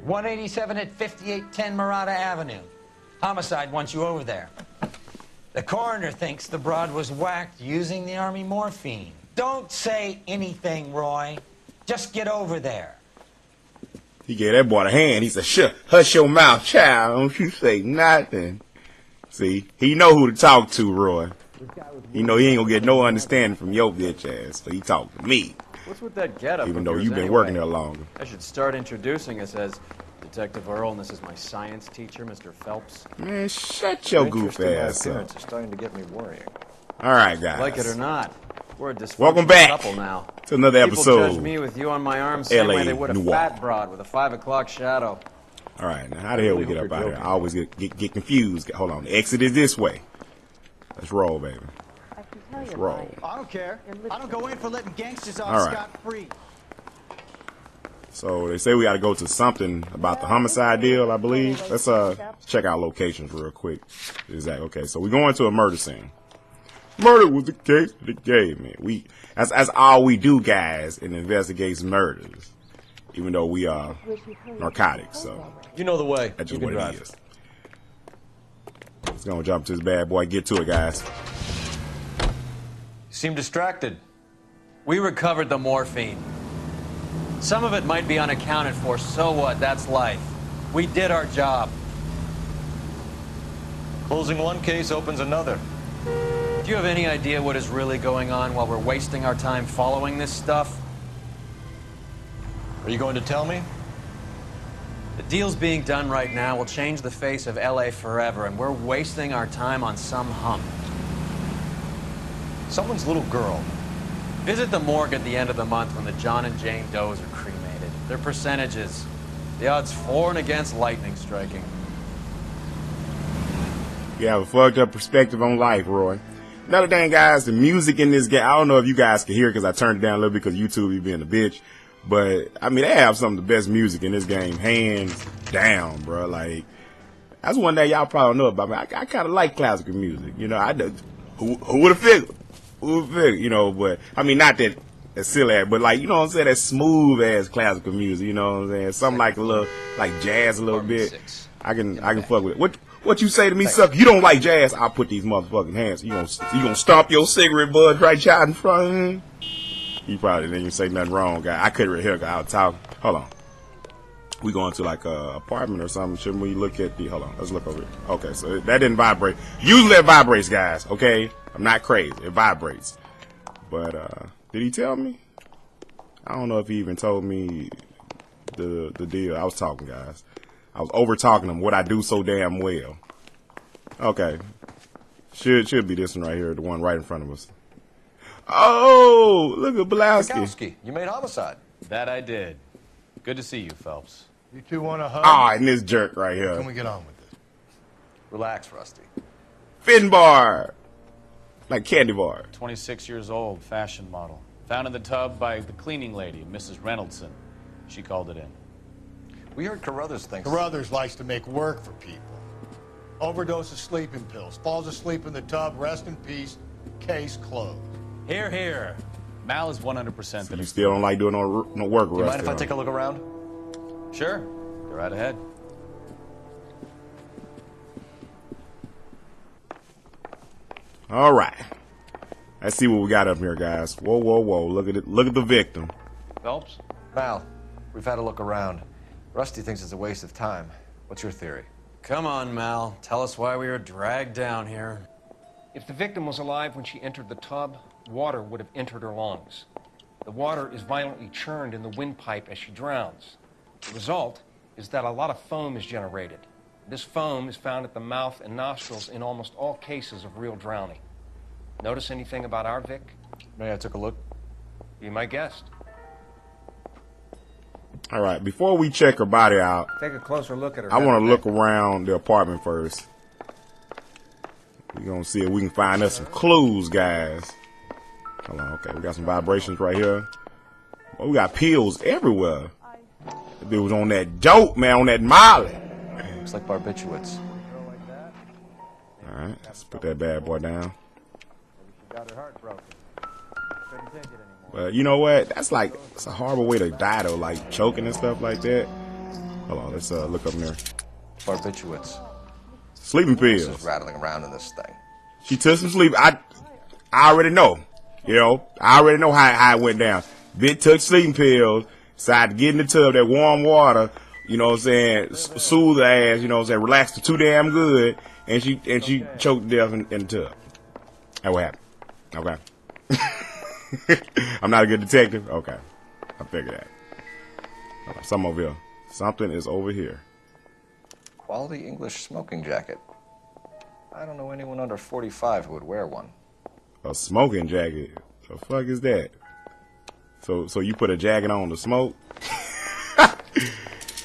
187 at 5810 Murata Avenue. Homicide wants you over there. The coroner thinks the broad was whacked using the army morphine. Don't say anything, Roy. Just get over there. He gave that boy a hand. He said, "Shush, hush your mouth, child. Don't you say nothing." See, he know who to talk to, Roy. He know he ain't gonna get no understanding from your bitch ass, so he talk to me. What's with that getup? Even though you've been working there longer. I should start introducing us as Detective Earl, and this is my science teacher, Mr. Phelps. Man, shut your goof ass up. It's starting to get me worrying. All right, guys. Like it or not, we're a dysfunctional Welcome back couple now. to another People episode. judge me with you on my arm same LA way they would a Noire. fat broad with a 5 o'clock shadow. All right, now how the hell we get up out here? I always get confused. Hold on, the exit is this way. Let's roll, baby. Let's roll. I don't care. I don't go in for letting gangsters All off right. scot-free. So they say we got to go to something about the homicide deal, I believe. Let's check out locations real quick. Exactly. Okay, so we're going to a murder scene. Murder was the case of the game, man. That's all we do, guys, and investigates murders. Even though we are narcotics, so You know the way. that's just You what can it drive. is. Let's go jump to this bad boy. Get to it, guys. You seem distracted. We recovered the morphine. Some of it might be unaccounted for, so what? That's life. We did our job. Closing one case opens another. Do you have any idea what is really going on while we're wasting our time following this stuff? Are you going to tell me? The deals being done right now will change the face of LA forever, and we're wasting our time on some hump. Someone's little girl. Visit the morgue at the end of the month when the John and Jane Does are cremated. Their percentages. The odds for and against lightning striking. You have a fucked up perspective on life, Roy. Another thing, guys, the music in this game, I don't know if you guys can hear it because I turned it down a little bit because YouTube be being a bitch. But, I mean, they have some of the best music in this game, hands down, bro. Like, that's one thing y'all probably don't know about me. I kind of like classical music. You know, who would have figured? Who would have figured, you know, but, I mean, not that silly ass, but like, you know what I'm saying, that smooth ass classical music, you know what I'm saying? Something like a little, like jazz a little bit. I can fuck with it. What you say to me, sucker? You don't like jazz? I'll put these motherfucking hands. You gonna stomp your cigarette bud right out in front of him? You probably didn't even say nothing wrong, guy. I couldn't really hear I was talking. Hold on. We going to like a apartment or something. Shouldn't we look at the, hold on, let's look over it. Okay, so that didn't vibrate. Usually it vibrates, guys, okay? I'm not crazy. It vibrates. But, did he tell me? I don't know if he even told me the deal. I was talking, guys. I was over talking him what I do so damn well. Okay. Should be this one right here, the one right in front of us. Oh, look at Blowski. You made homicide. That I did. Good to see you, Phelps. You two want a hug? Ah, and this jerk right Can here. we get on with this? Relax, Rusty. Finbar. Like candy bar. 26 years old, fashion model. Found in the tub by the cleaning lady, Mrs. Reynoldson. She called it in. We heard Carruthers thinks... Carruthers likes to make work for people. Overdose of sleeping pills. Falls asleep in the tub. Rest in peace. Case closed. Here, here. Mal is 100% So that you it's still don't like doing no work, You mind if I take a look around? Sure. Go right ahead. All right. Let's see what we got up here, guys. Whoa, whoa, whoa. Look at it. Look at the victim. Phelps? Mal, we've had a look around. Rusty thinks it's a waste of time. What's your theory? Come on, Mal. Tell us why we were dragged down here. If the victim was alive when she entered the tub, water would have entered her lungs. The water is violently churned in the windpipe as she drowns. The result is that a lot of foam is generated. This foam is found at the mouth and nostrils in almost all cases of real drowning. Notice anything about our Vic? May I took a look? Be my guest. All right. Before we check her body out, Take a closer look at her. I want to look around the apartment first. We're going to see if we can find us some clues, guys. Hold on. Okay, we got some vibrations right here. Oh, we got pills everywhere. If it was on that dope, man, on that Molly. Looks like barbiturates. All right, let's put that bad boy down. Got her heart broken. Couldn't take it anymore. But you know what? That's like, it's a horrible way to die, though, like choking and stuff like that. Hold on, let's look up in there. Barbiturates. Sleeping This pills. is rattling around in this thing. She took some sleep. I already know. You know, I already know how it went down. Bitch took sleeping pills, decided to get in the tub, that warm water, you know what I'm saying, soothe her ass, you know what I'm saying, relaxed her too damn good, and she choked to death in the tub. That's what happened. Okay. I'm not a good detective? Okay. I figured that. Okay, something over here. Something is over here. Quality English smoking jacket. I don't know anyone under 45 who would wear one. A smoking jacket? The fuck is that? So you put a jacket on to smoke?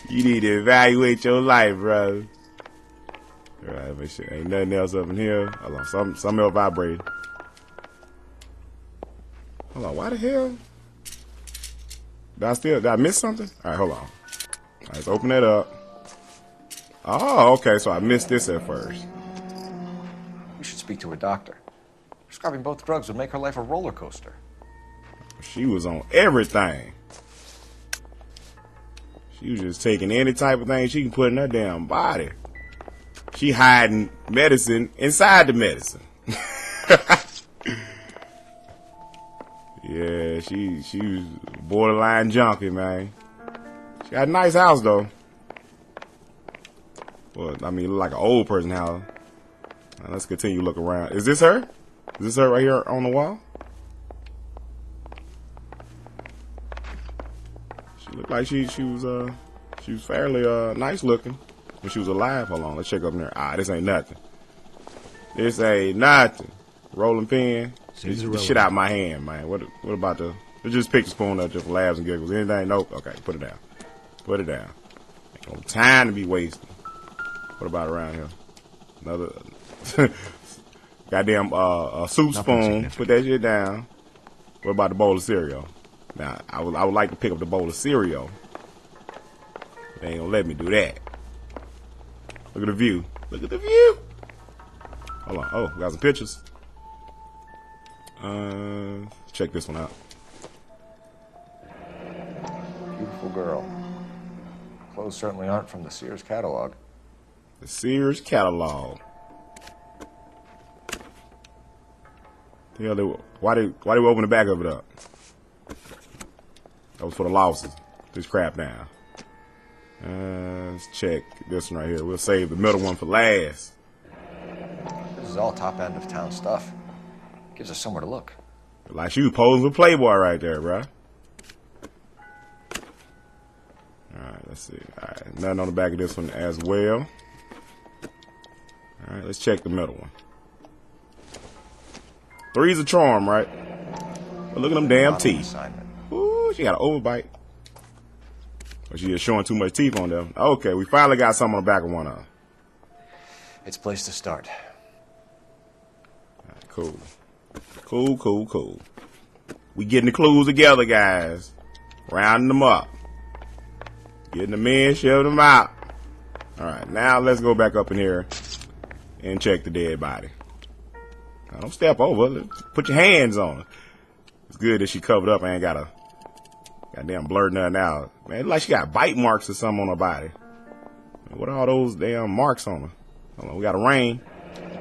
You need to evaluate your life, bro. Alright, make sure ain't nothing else up in here. Hold on, something else vibrating. Hold on, why the hell? Did I miss something? Alright, hold on. Alright, let's open that up. Oh, okay, so I missed this at first. We should speak to a doctor. Prescribing both drugs would make her life a roller coaster. She was on everything. She was just taking any type of thing she can put in her damn body. She hiding medicine inside the medicine. Yeah, she was borderline junkie, man. She got a nice house though. Well, I mean, like an old person house. Now, let's continue to look around. Is this her? Is this her right here on the wall? She looked like she was fairly nice looking when she was alive. Hold on, let's check up in there. Ah, this ain't nothing. This ain't nothing. Rolling pin. Get the shit out of my hand, man. What about the? Let's just pick the spoon up just for laughs and giggles. Anything? Nope. Okay, put it down. Put it down. Ain't no time to be wasting. What about around here? Another goddamn soup spoon. Put that shit down. What about the bowl of cereal? Now I would like to pick up the bowl of cereal. They ain't gonna let me do that. Look at the view. Look at the view. Hold on. Oh, we got some pictures. Check this one out. Beautiful girl. Clothes certainly aren't from the Sears catalog. The Sears catalog. The hell why they open the back of it up? That was for the losses. This crap down. Let's check this one right here. We'll save the middle one for last. This is all top end of town stuff. Gives us somewhere to look. Like she was posing with Playboy right there, bruh. Alright, let's see. Alright, nothing on the back of this one as well. Alright, let's check the middle one. 3's a charm, right? But look at them damn teeth. Ooh, she got an overbite. Or she just showing too much teeth on them. Okay, we finally got something on the back of one of them. It's a place to start. Alright, cool. Cool. We getting the clues together, guys. Rounding them up. Getting them in, shoving them out. Alright, now let's go back up in here and check the dead body. Now, don't step over. Put your hands on her. It's good that she covered up. I ain't got a goddamn blurred nothing out. Man, it look like she got bite marks or something on her body. What are all those damn marks on her? Hold on, we got a ring.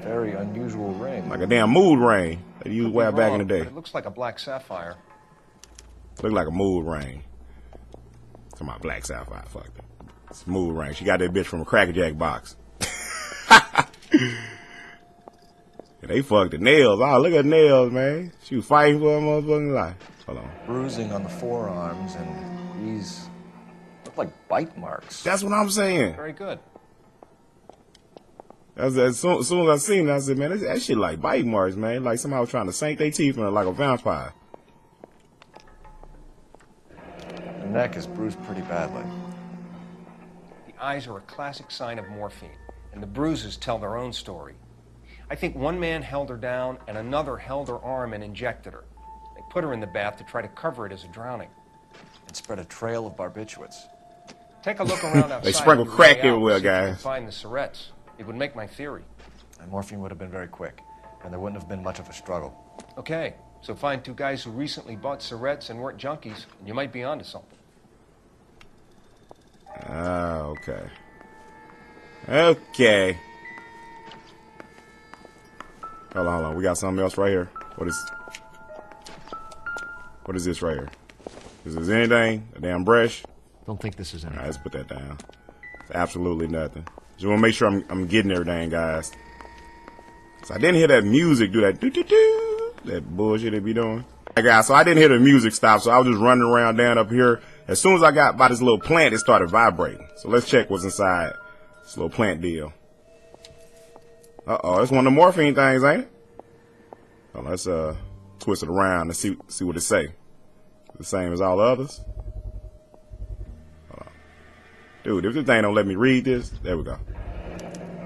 Very unusual ring. Like a damn mood ring that you used to wear back in the day. It looks like a black sapphire. Look like a mood ring. Talking about black sapphire. Fuck that. It's a mood ring. She got that bitch from a Cracker Jack box. Yeah, they fucked the nails. Oh, look at the nails, man. She was fighting for her motherfucking life. Hold on. Bruising on the forearms, and these look like bite marks. That's what I'm saying. Very good. As soon as I seen it, I said, man, that shit like bite marks, man. Like somebody was trying to sink their teeth in it like a vampire. The neck is bruised pretty badly. The eyes are a classic sign of morphine, and the bruises tell their own story. I think one man held her down and another held her arm and injected her. They put her in the bath to try to cover it as a drowning. And spread a trail of barbiturates. Take a look around outside. They sprinkle crack everywhere, see if you can guys. find the syrettes. It would make my theory. And morphine would have been very quick, and there wouldn't have been much of a struggle. Okay, so find two guys who recently bought syrettes and weren't junkies, and you might be onto something. Ah, Okay. Okay. Hold on, hold on. We got something else right here. What is this right here? Is this anything? A damn brush? Don't think this is anything. All right, let's put that down. It's absolutely nothing. Just want to make sure I'm getting everything, guys. So I didn't hear that music do that doo-doo-doo, that bullshit they be doing. Hey guys, so I didn't hear the music stop, so I was just running around down up here. As soon as I got by this little plant, it started vibrating. So let's check what's inside this little plant deal. Uh-oh, it's one of the morphine things, ain't it? Oh, let's twist it around and see what it say. The same as all the others. Hold on. Dude, if this thing don't let me read this, there we go.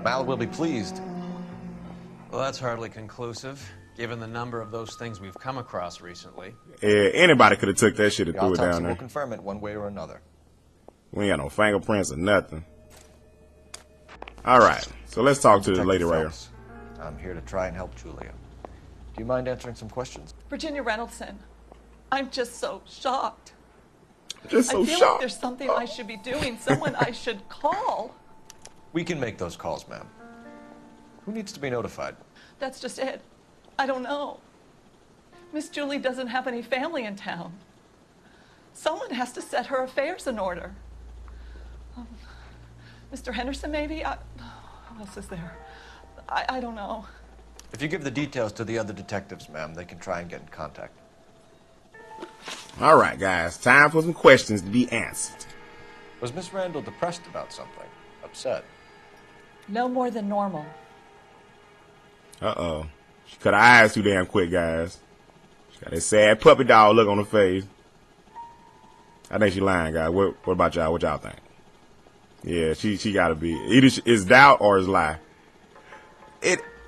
Mal will be pleased. Well, that's hardly conclusive, given the number of those things we've come across recently. Yeah, anybody could have took that shit and The threw it autopsy down will there. confirm it one way or another. We ain't got no fingerprints or nothing. All right, so let's talk to the Detective lady right here. Phelps. I'm here to try and help Julia. Do you mind answering some questions? Virginia Reynoldson, I'm just so shocked. Just so I feel shocked. like there's something I should be doing, someone I should call. We can make those calls, ma'am. Who needs to be notified? That's just it. I don't know. Miss Julie doesn't have any family in town. Someone has to set her affairs in order. Mr. Henderson, maybe? Who else is there? I don't know. If you give the details to the other detectives, ma'am, they can try and get in contact. All right, guys, time for some questions to be answered. Was Miss Randall depressed about something? Upset? No more than normal. Uh-oh. She cut her eyes too damn quick, guys. She got that sad puppy dog look on her face. I think she lying, guys. What about y'all? What y'all think? Yeah, she gotta be. Either it's doubt or it's lie.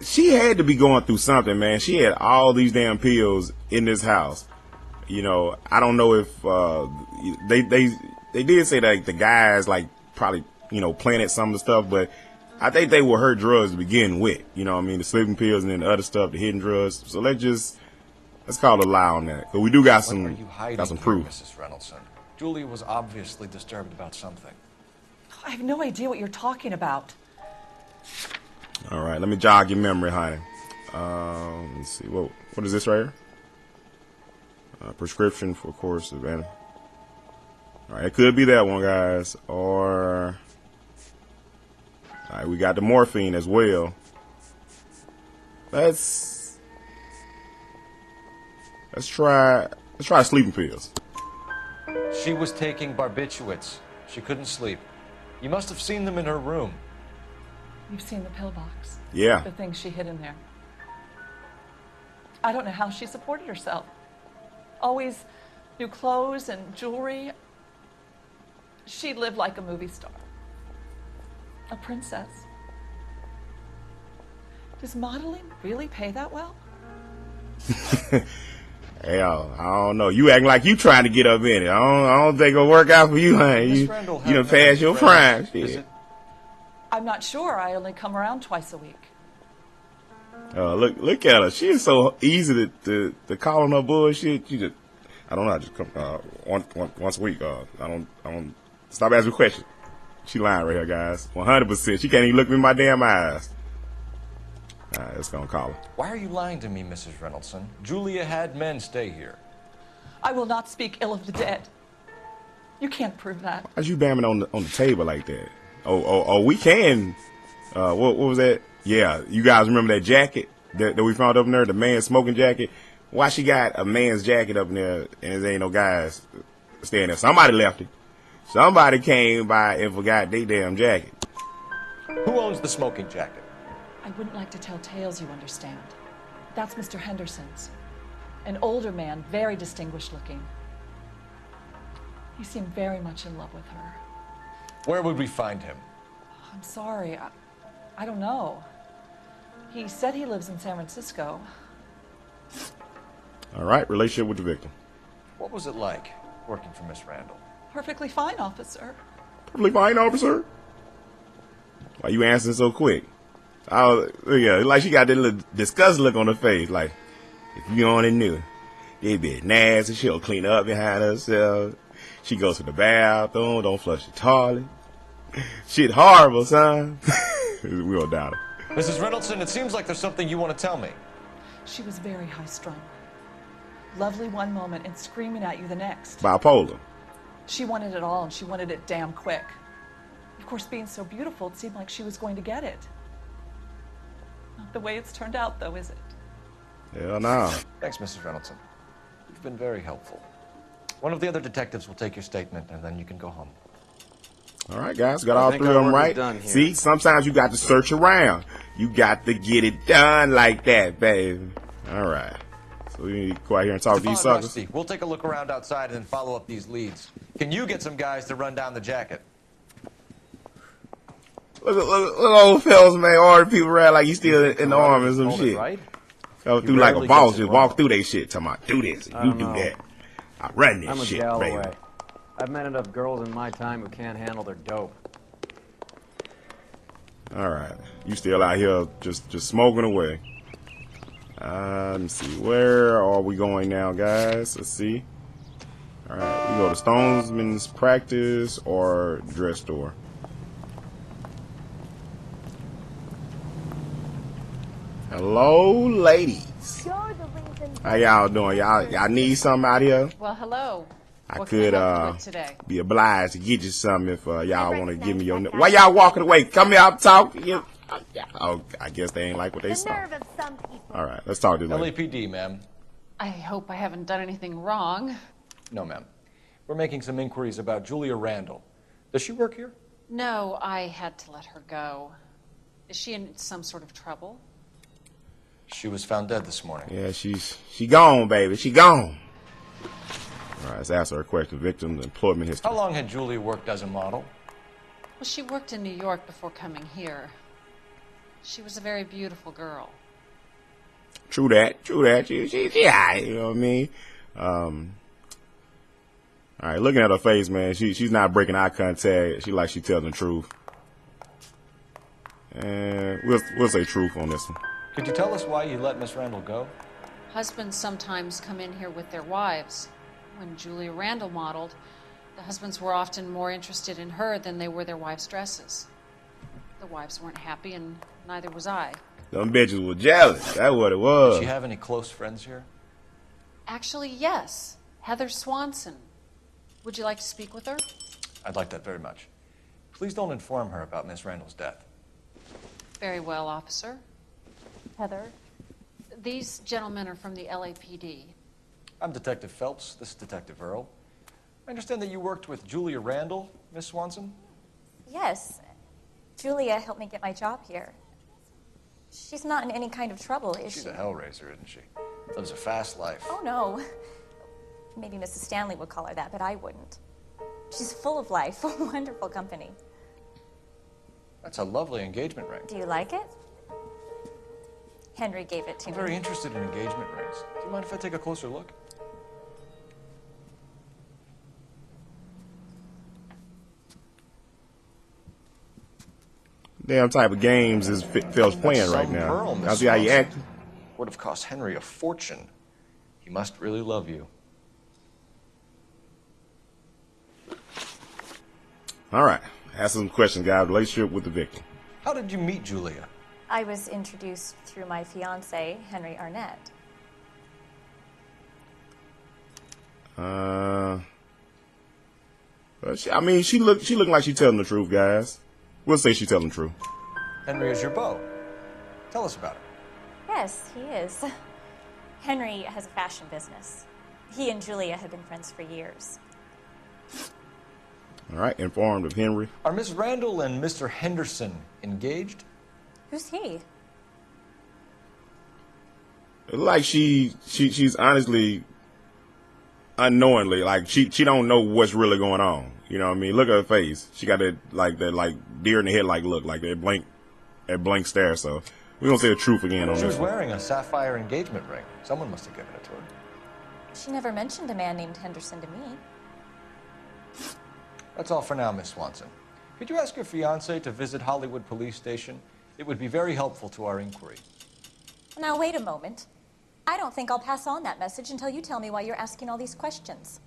She had to be going through something, man. She had all these damn pills in this house. You know, I don't know if they did say that the guys like probably, you know, planted some of the stuff, but I think they were her drugs to begin with. You know what I mean? The sleeping pills and then the other stuff, the hidden drugs. So let's call it a lie on that. But we do got some What are you hiding proof. here, Mrs. Reynoldson? Julia was obviously disturbed about something. I have no idea what you're talking about. All right, let me jog your memory, honey. Let's see. What is this right here? Prescription for course of All right, it could be that one, guys. Or all right, we got the morphine as well. Let's try sleeping pills. She was taking barbiturates. She couldn't sleep. You must have seen them in her room. You've seen the pillbox. Yeah. The things she hid in there. I don't know how she supported herself. Always new clothes and jewelry. She lived like a movie star. A princess. Does modeling really pay that well? Hell, I don't know. You acting like you trying to get up in it. I don't think it'll work out for you, honey. Miss Randall You done had passed your prime. Is Shit. it? I'm not sure. I only come around twice a week. Look at her. She is so easy to call on her bullshit. You just, I don't know. I just come once a week. I don't stop asking questions. She lying right here, guys. 100%. She can't even look me in my damn eyes. All right, let's go and call her. Why are you lying to me, Mrs. Reynoldson? Julia had men stay here. I will not speak ill of the dead. You can't prove that. Why'd you bamming on the table like that? Oh, we can. What was that? Yeah, you guys remember that jacket that we found up in there, the man's smoking jacket? Why she got a man's jacket up in there and there ain't no guys staying there? Somebody left it. Somebody came by and forgot their damn jacket. Who owns the smoking jacket? I wouldn't like to tell tales, you understand. That's Mr. Henderson's. An older man, very distinguished looking. He seemed very much in love with her. Where would we find him? I'm sorry, I don't know. He said he lives in San Francisco. All right, relationship with the victim. What was it like working for Miss Randall? Perfectly fine, officer. Perfectly fine, officer. Why you answering so quick? Oh, yeah, like she got that little disgust look on her face. Like, if you only knew, they be nasty. She'll clean up behind herself. She goes to the bathroom, don't flush the toilet. Shit horrible, son. We gonna doubt it. Mrs. Reynoldson, it seems like there's something you want to tell me. She was very high-strung. Lovely one moment and screaming at you the next. Bipolar. She wanted it all, and she wanted it damn quick. Of course, being so beautiful, it seemed like she was going to get it. Not the way it's turned out, though, is it? Hell no. Thanks, Mrs. Reynoldson. You've been very helpful. One of the other detectives will take your statement, and then you can go home. All right, guys, got all 3 of them right. See, sometimes you got to search around. You got to get it done like that, baby. All right. So we need to go out here and talk to these suckers. Rusty, we'll take a look around outside and then follow up these leads. Can you get some guys to run down the jacket? Look old Phelps, man, ordering people around like you still in the army or some shit. Right? Go through like a boss, just walk through they shit, talking about do this, and you do that. I run this shit, baby. I've met enough girls in my time who can't handle their dope. All right, you still out here just smoking away. Let me see, where are we going now, guys? Let's see. All right, we go to Stonesman's Practice or Dress Store. Hello, ladies. How y'all doing? Y'all need something out here? Well, hello. I What could can I help you with today? be obliged to get you something if y'all want to give me your. Why y'all walking away? Come here, I'm talking. Oh, I guess they ain't like what they saw. All right, let's talk to them. LAPD, ma'am. I hope I haven't done anything wrong. No, ma'am. We're making some inquiries about Julia Randall. Does she work here? No, I had to let her go. Is she in some sort of trouble? She was found dead this morning. Yeah, she gone, baby. She gone. All right, let's ask her a question. Victim's employment history. How long had Julia worked as a model? Well, she worked in New York before coming here. She was a very beautiful girl. True that. She alright, you know what I mean? All right, looking at her face, man, she's not breaking eye contact. She telling the truth. And we'll say truth on this one. Could you tell us why you let Miss Randall go? Husbands sometimes come in here with their wives. When Julia Randall modeled, the husbands were often more interested in her than they were their wives' dresses. The wives weren't happy, and neither was I. Them bitches were jealous. That's what it was. Did she have any close friends here? Actually, yes. Heather Swanson. Would you like to speak with her? I'd like that very much. Please don't inform her about Miss Randall's death. Very well, officer. Heather, these gentlemen are from the LAPD. I'm Detective Phelps. This is Detective Earl. I understand that you worked with Julia Randall, Miss Swanson? Yes. Julia helped me get my job here. She's not in any kind of trouble, is she? She's a hellraiser, isn't she? Lives a fast life. Oh, no. Maybe Mrs. Stanley would call her that, but I wouldn't. She's full of life, a wonderful company. That's a lovely engagement ring. Do you like it? Henry gave it to I'm me. very interested in engagement rings. Do you mind if I take a closer look? Damn type of games is Phelps playing right now. I see how you act. Would have cost Henry a fortune. He must really love you. All right. Ask some questions, guys. Relationship with the victim. How did you meet Julia? I was introduced through my fiancé, Henry Arnett. She looking like she telling the truth, guys. We'll say she telling the truth. Henry is your beau. Tell us about it. Yes, he is. Henry has a fashion business. He and Julia have been friends for years. All right, informed of Henry. Are Miss Randall and Mr. Henderson engaged? Who's he? Like she's honestly, unknowingly, like she don't know what's really going on. You know what I mean? Look at her face. She got that deer in the headlight look, like that blank stare. So we're gonna say the truth again on this. She was wearing a sapphire engagement ring. Someone must have given it to her. She never mentioned a man named Henderson to me. That's all for now, Miss Swanson. Could you ask your fiancé to visit Hollywood Police Station? It would be very helpful to our inquiry. Now, wait a moment. I don't think I'll pass on that message until you tell me why you're asking all these questions.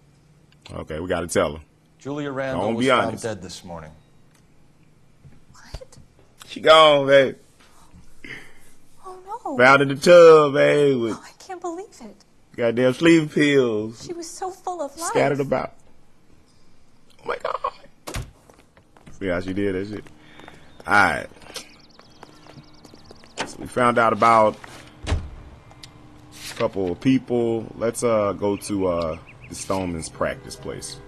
Okay, we got to tell her. Julia Randall was found dead this morning. She gone, babe. Oh no. Found in the tub, babe, with Oh, I can't believe it. goddamn sleeping pills She was so full of life. scattered about. Oh my god. See how she did that shit? Alright. So we found out about a couple of people. Let's go to the Stoneman's practice place.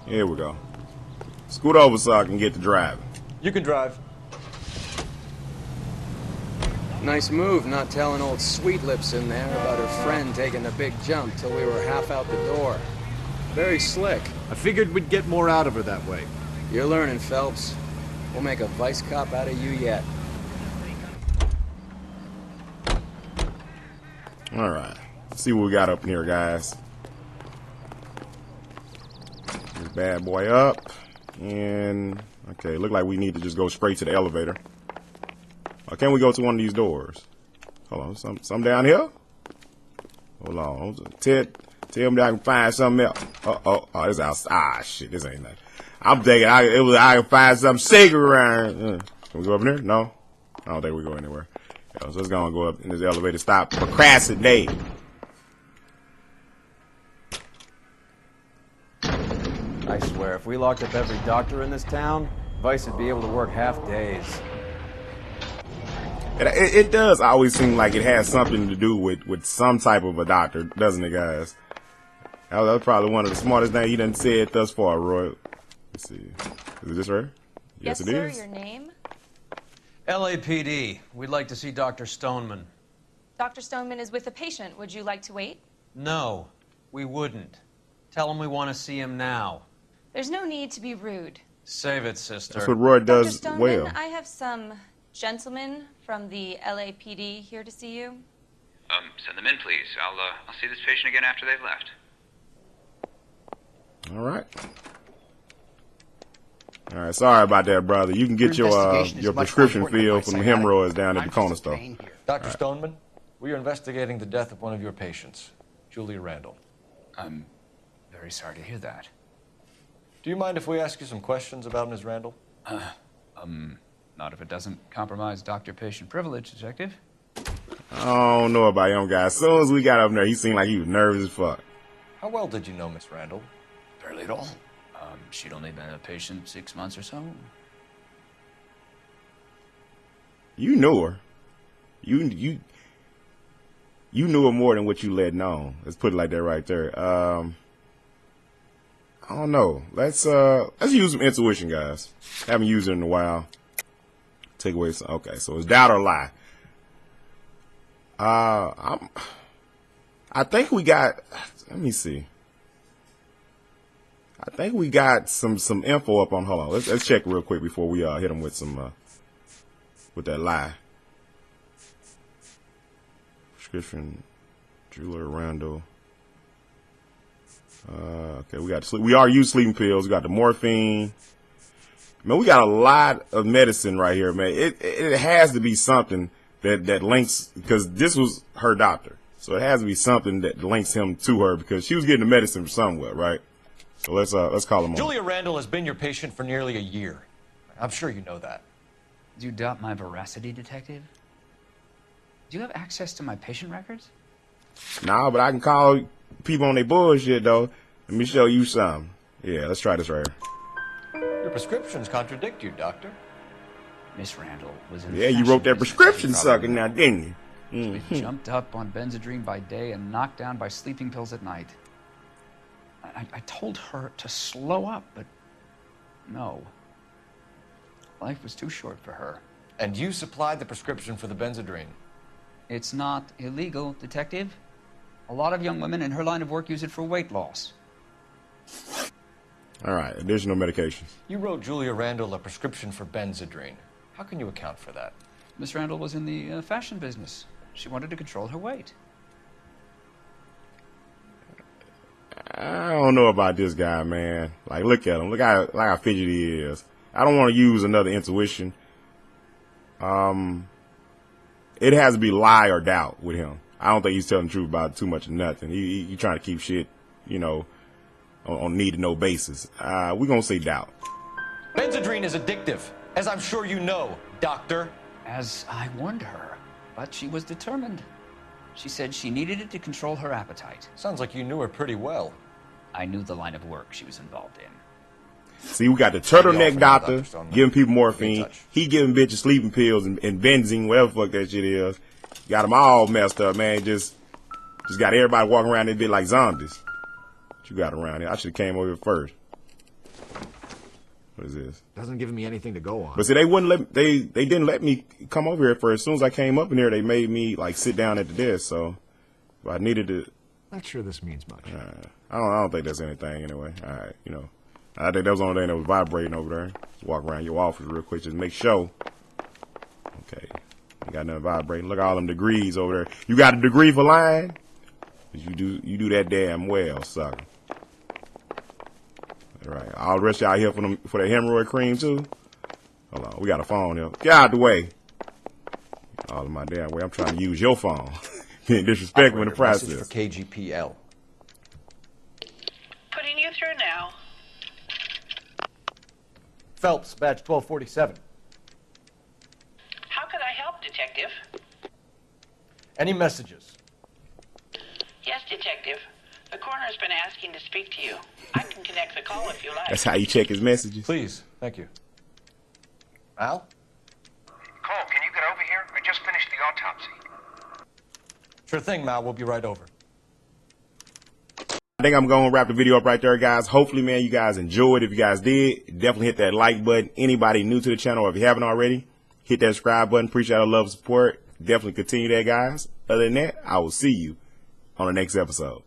Here we go. Scoot over so I can get to driving. You can drive. Nice move not telling old Sweet Lips in there about her friend taking the big jump till we were half out the door. Very slick. I figured we'd get more out of her that way. You're learning, Phelps. We'll make a vice cop out of you yet. Alright. Let's see what we got up in here, guys. This bad boy up. And okay, look like we need to just go straight to the elevator. Or can we go to one of these doors? Hold on, some down here? Hold on. Tell me I can find something else. Oh, this outside. Ah, shit, this ain't nothing. I'm thinking I can find something secret around. Can we go up in there? No. I don't think we go anywhere. So let's go up in this elevator. Stop procrastinating. I swear, if we locked up every doctor in this town, Vice would be able to work half days. It does always seem like it has something to do with some type of a doctor, doesn't it, guys? That was probably one of the smartest things you done said thus far, Roy. Let's see. Is it this right? Yes, it sir. is. Your name? LAPD. We'd like to see Dr. Stoneman. Dr. Stoneman is with a patient. Would you like to wait? No, we wouldn't. Tell him we want to see him now. There's no need to be rude. Save it, sister. That's what Roy Dr. does Stoneman, well. I have some gentlemen from the LAPD here to see you. Send them in, please. I'll see this patient again after they've left. All right. All right. Sorry about that, brother. You can get your prescription filled from the hemorrhoids down at the corner store. Dr. Stoneman, we are investigating the death of one of your patients, Julia Randall. I'm very sorry to hear that. Do you mind if we ask you some questions about Ms. Randall? Not if it doesn't compromise doctor-patient privilege, Detective. I don't know about him, guys. As soon as we got up there, he seemed like he was nervous as fuck. How well did you know Miss Randall? Barely at all. She'd only been a patient 6 months or so. You knew her. You knew her more than what you let known. Let's put it like that right there. I don't know. Let's use some intuition, guys. Haven't used it in a while. Take away some. Okay, so it's doubt or lie. I think we got. Let me see. I think we got some info up on. Hold on. Let's check real quick before we hit them with some with that lie. Prescription, Julia Randall. Okay, we got sleep. We are using sleeping pills. We got the morphine. Man, we got a lot of medicine right here, man. It has to be something that links, because this was her doctor, so it has to be something that links him to her, because she was getting the medicine from somewhere, right? So let's call him on. Julia Randall has been your patient for nearly a year. I'm sure you know that. Do you doubt my veracity, Detective? Do you have access to my patient records? Nah, but I can call people on their bullshit, though. Let me show you some. Yeah, let's try this right here. Your prescriptions contradict you, doctor. Miss Randall was in Yeah, you wrote that prescription sucker now, didn't you? She jumped up on Benzedrine by day and knocked down by sleeping pills at night. I told her to slow up, but no. Life was too short for her. And you supplied the prescription for the Benzedrine. It's not illegal, Detective. A lot of young women in her line of work use it for weight loss. All right, additional medications. You wrote Julia Randall a prescription for Benzedrine. How can you account for that? Miss Randall was in the fashion business. She wanted to control her weight. I don't know about this guy, man. Like, look at him. Look how fidgety he is. I don't want to use another intuition. It has to be lie or doubt with him. I don't think he's telling the truth about too much of nothing. He trying to keep shit, you know, on need to know basis. We're gonna say doubt. Benzedrine is addictive. As I'm sure you know, Doctor. As I warned her, but she was determined. She said she needed it to control her appetite. Sounds like you knew her pretty well. I knew the line of work she was involved in. See, we got the turtleneck doctor giving people morphine. He giving bitches sleeping pills and benzene, whatever the fuck that shit is. Got them all messed up, man. Just got everybody walking around this bit like zombies. What you got around here? I should have came over here first. What is this? Doesn't give me anything to go on. But see, they wouldn't let they didn't let me come over here first. As soon as I came up in here, they made me like sit down at the desk. So if I needed to. Not sure this means much. I don't think that's anything anyway. All right, you know. I think that was the only thing that was vibrating over there. Just walk around your office real quick, just make sure. Okay, ain't got nothing vibrating. Look at all them degrees over there. You got a degree for lying? You do that damn well, sucker. All right, all the rest of y'all here for the hemorrhoid cream too. Hold on, we got a phone here. Get out the way. All of my damn way. I'm trying to use your phone. Being disrespectful in the process. Message for KGPL. Putting you through now. Phelps, badge 1247. How could I help, Detective? Any messages? Yes, Detective. The coroner's been asking to speak to you. I can connect the call if you like. That's how you check his messages? Please. Thank you. Al? Cole, can you get over here? I just finished the autopsy. Sure thing, Mal. We'll be right over. I think I'm going to wrap the video up right there, guys. Hopefully, man, you guys enjoyed. If you guys did, definitely hit that like button. Anybody new to the channel, or if you haven't already, hit that subscribe button. Appreciate all the love and support. Definitely continue that, guys. Other than that, I will see you on the next episode.